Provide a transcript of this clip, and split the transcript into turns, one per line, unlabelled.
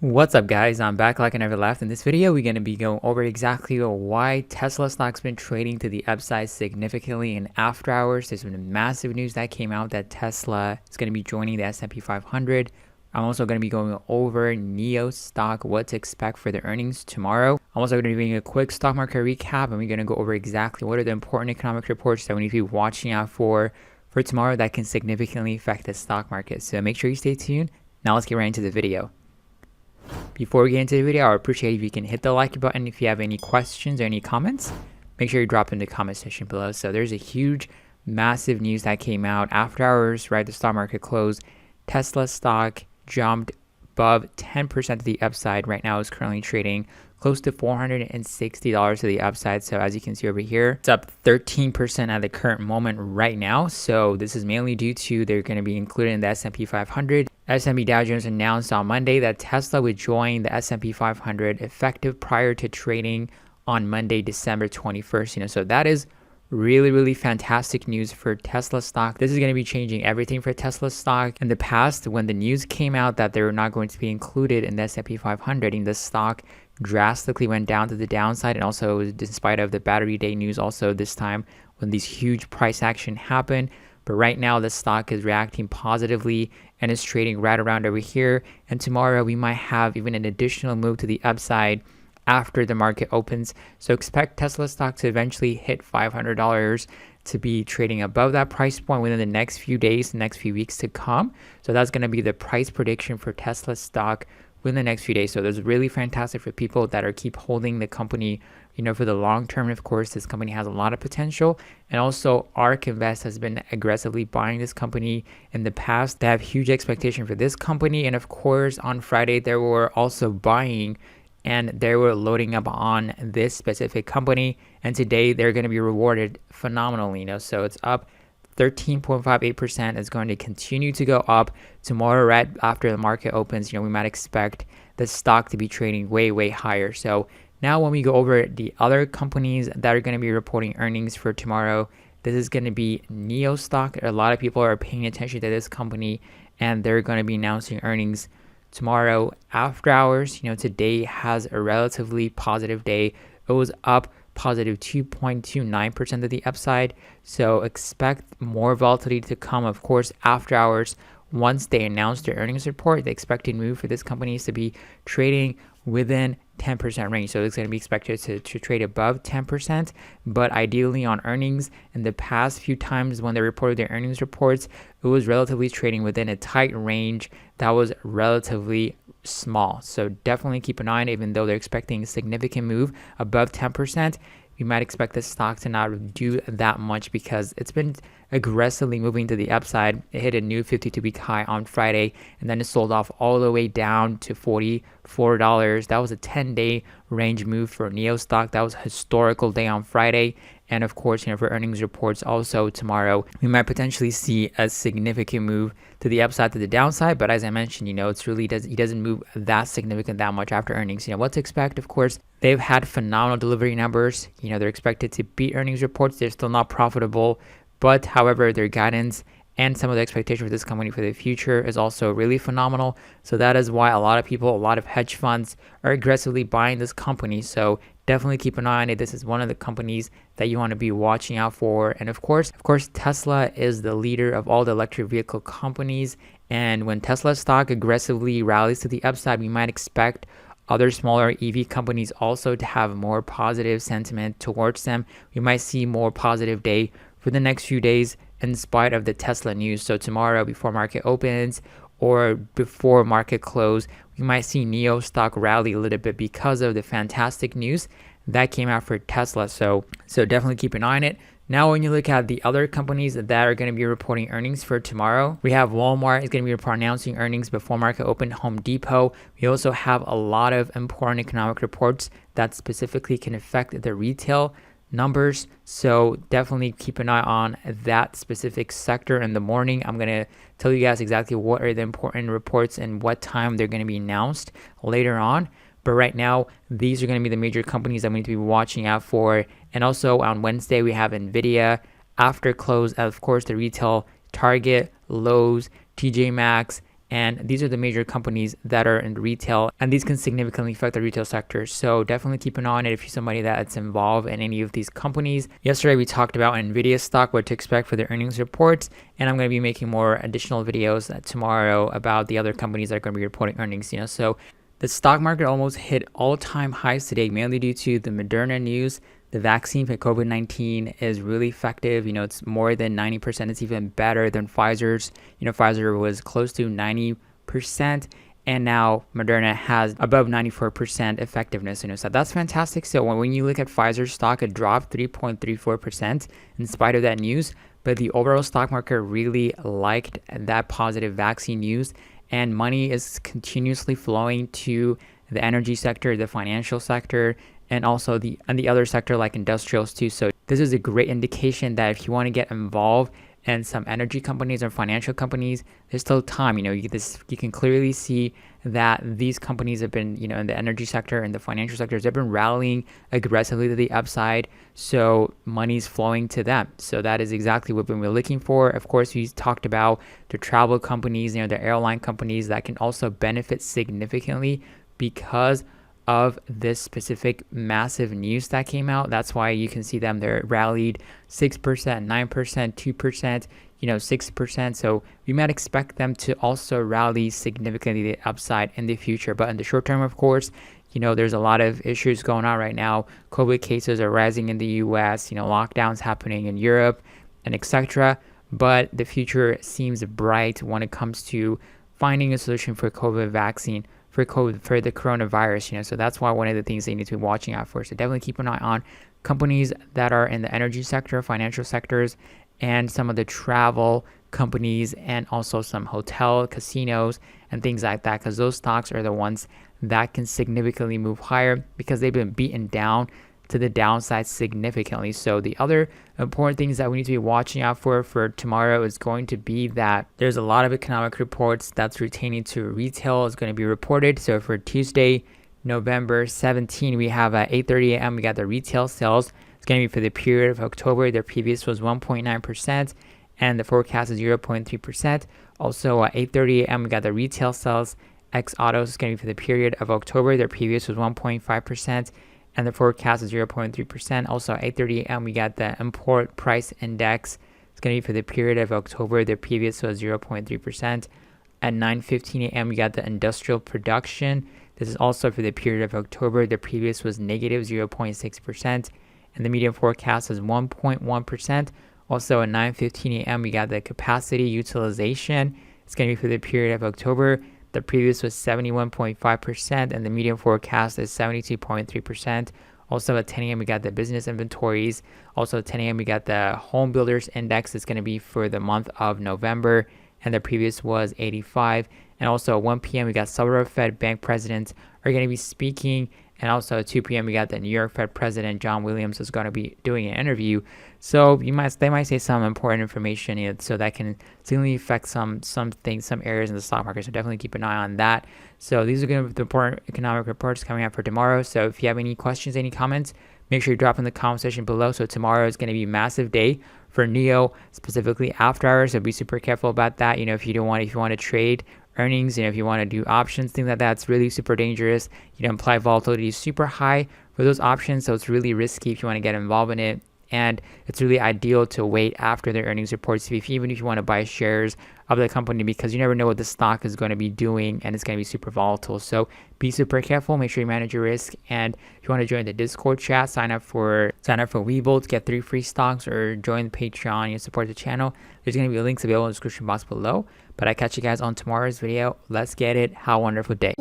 What's up guys, I'm back like I never left. In this video we're going to be going over exactly why Tesla stock's been trading to the upside significantly in after hours. There's been massive news that came out that Tesla is going to be joining the S&P 500. I'm also going to be going over NIO stock, what to expect for the earnings tomorrow. I'm also going to be doing a quick stock market recap, and we're going to go over exactly what are the important economic reports that we need to be watching out for tomorrow that can significantly affect the stock market. So make sure you stay tuned. Now let's get right into the video. Before we get into the video, I would appreciate if you can hit the like button. If you have any questions or any comments, make sure you drop in the comment section below. So there's a huge, massive news that came out after hours, right? The stock market closed. Tesla stock jumped above 10% to the upside. Right now it's currently trading close to $460 to the upside. So as you can see over here, it's up 13% at the current moment right now. So this is mainly due to they're going to be included in the S&P 500. S&P Dow Jones announced on Monday that Tesla would join the S&P 500 effective prior to trading on Monday, December 21st. So that is really fantastic news for Tesla stock. This is going to be changing everything for Tesla stock. In the past, when the news came out that they were not going to be included in the S&P 500, the stock drastically went down to the downside, and also despite of the battery day news also this time when these huge price action happened. But right now the stock is reacting positively and is trading right around over here, and tomorrow we might have even an additional move to the upside after the market opens. So expect Tesla stock to eventually hit $500 to be trading above that price point within the next few days, the next few weeks to come. So that's going to be the price prediction for Tesla stock within the next few days. So that's really fantastic for people that are keep holding the company, for the long term. Of course, this company has a lot of potential, and also ARK Invest has been aggressively buying this company in the past. They have huge expectation for this company, and of course on Friday they were also buying and they were loading up on this specific company, and today they're going to be rewarded phenomenally. So it's up 13.58%. It's going to continue to go up tomorrow right after the market opens. We might expect the stock to be trading way higher. So now when we go over the other companies that are going to be reporting earnings for tomorrow, this is going to be NIO stock. A lot of people are paying attention to this company, and they're going to be announcing earnings tomorrow after hours. Today has a relatively positive day. It was up positive 2.29% to the upside. So expect more volatility to come, of course, after hours. Once they announce their earnings report, the expected move for this company is to be trading within 10% range. So it's going to be expected to trade above 10%, but ideally on earnings. In the past few times when they reported their earnings reports, it was relatively trading within a tight range that was relatively small. So definitely keep an eye on it. Even though they're expecting a significant move above 10%, we might expect the stock to not do that much because it's been aggressively moving to the upside. It hit a new 52-week high on Friday, and then it sold off all the way down to $44. That was a 10-day range move for NIO stock. That was a historical day on Friday. And of course, for earnings reports also tomorrow, we might potentially see a significant move to the upside, to the downside. But as I mentioned, it's really he doesn't move that significant that much after earnings. What to expect? Of course, they've had phenomenal delivery numbers. They're expected to beat earnings reports. They're still not profitable, but however, their guidance and some of the expectation for this company for the future is also really phenomenal. So that is why a lot of people, a lot of hedge funds are aggressively buying this company. So definitely keep an eye on it. This is one of the companies that you want to be watching out for. And of course, Tesla is the leader of all the electric vehicle companies. And when Tesla stock aggressively rallies to the upside, we might expect other smaller EV companies also to have more positive sentiment towards them. We might see more positive day for the next few days in spite of the Tesla news. So tomorrow before market opens or before market close, we might see NIO stock rally a little bit because of the fantastic news that came out for Tesla. So definitely keep an eye on it. Now, when you look at the other companies that are going to be reporting earnings for tomorrow, we have Walmart is going to be announcing earnings before market open, Home Depot. We also have a lot of important economic reports that specifically can affect the retail numbers. So definitely keep an eye on that specific sector in the morning. I'm going to tell you guys exactly what are the important reports and what time they're going to be announced later on. But right now, these are going to be the major companies that we need to be watching out for. And also on Wednesday, we have NVIDIA. After close, of course, the retail Target, Lowe's, TJ Maxx, And these are the major companies that are in retail, and these can significantly affect the retail sector. So definitely keep an eye on it if you're somebody that's involved in any of these companies. Yesterday, we talked about NVIDIA stock, what to expect for their earnings reports, and I'm going to be making more additional videos tomorrow about the other companies that are going to be reporting earnings. So the stock market almost hit all-time highs today, mainly due to the Moderna news. The vaccine for COVID-19 is really effective. It's more than 90%. It's even better than Pfizer's. Pfizer was close to 90%, and now Moderna has above 94% effectiveness. So that's fantastic. So when you look at Pfizer's stock, it dropped 3.34% in spite of that news, but the overall stock market really liked that positive vaccine news, and money is continuously flowing to the energy sector, the financial sector, and also the other sector like industrials too. So this is a great indication that if you want to get involved in some energy companies or financial companies, there's still time. You can clearly see that these companies have been, in the energy sector and the financial sectors, they've been rallying aggressively to the upside. So money's flowing to them. So that is exactly what we're looking for. Of course, we talked about the travel companies, the airline companies that can also benefit significantly because of this specific massive news that came out. That's why you can see them. They're rallied 6%, 9%, 2%, 6%. So we might expect them to also rally significantly the upside in the future. But in the short term, of course, there's a lot of issues going on right now. COVID cases are rising in the US, lockdowns happening in Europe, and etc. But the future seems bright when it comes to finding a solution for COVID vaccine, for the coronavirus. So that's why one of the things they need to be watching out for. So definitely keep an eye on companies that are in the energy sector, financial sectors, and some of the travel companies, and also some hotel, casinos, and things like that, because those stocks are the ones that can significantly move higher because they've been beaten down to the downside significantly. So the other important things that we need to be watching out for tomorrow is going to be that there's a lot of economic reports that's retaining to retail is going to be reported. So for Tuesday, November 17, we have at 8:30 a.m. we got the retail sales. It's going to be for the period of October. Their previous was 1.9%, and the forecast is 0.3%. Also at 8:30 a.m. we got the retail sales ex autos. Is going to be for the period of October. Their previous was 1.5%. And the forecast is 0.3%. Also, at 8:30 a.m., we got the import price index. It's going to be for the period of October. The previous was 0.3%. At 9:15 a.m., we got the industrial production. This is also for the period of October. The previous was negative 0.6%. And the median forecast is 1.1%. Also, at 9:15 a.m., we got the capacity utilization. It's going to be for the period of October. The previous was 71.5%, and the median forecast is 72.3%. Also at 10 a.m., we got the business inventories. Also at 10 a.m., we got the home builders index. It's going to be for the month of November, and the previous was 85. And also at 1 p.m., we got several Fed bank presidents are going to be speaking. And also at 2 p.m., we got the New York Fed President John Williams is going to be doing an interview. So they might say some important information, so that can significantly affect some things, some areas in the stock market. So definitely keep an eye on that. So these are going to be the important economic reports coming out for tomorrow. So if you have any questions, any comments, make sure you drop in the comment section below. So tomorrow is going to be a massive day for NIO, specifically after hours. So be super careful about that. If you want to trade earnings, if you want to do options, things like that, it's really super dangerous. Implied volatility is super high for those options, so it's really risky if you want to get involved in it. And it's really ideal to wait after their earnings reports, even if you want to buy shares of the company, because you never know what the stock is going to be doing, and it's going to be super volatile. So be super careful. Make sure you manage your risk. And if you want to join the Discord chat, sign up for Webull, get 3 free stocks, or join the Patreon and support the channel. There's going to be links available in the description box below. But I catch you guys on tomorrow's video. Let's get it. Have a wonderful day.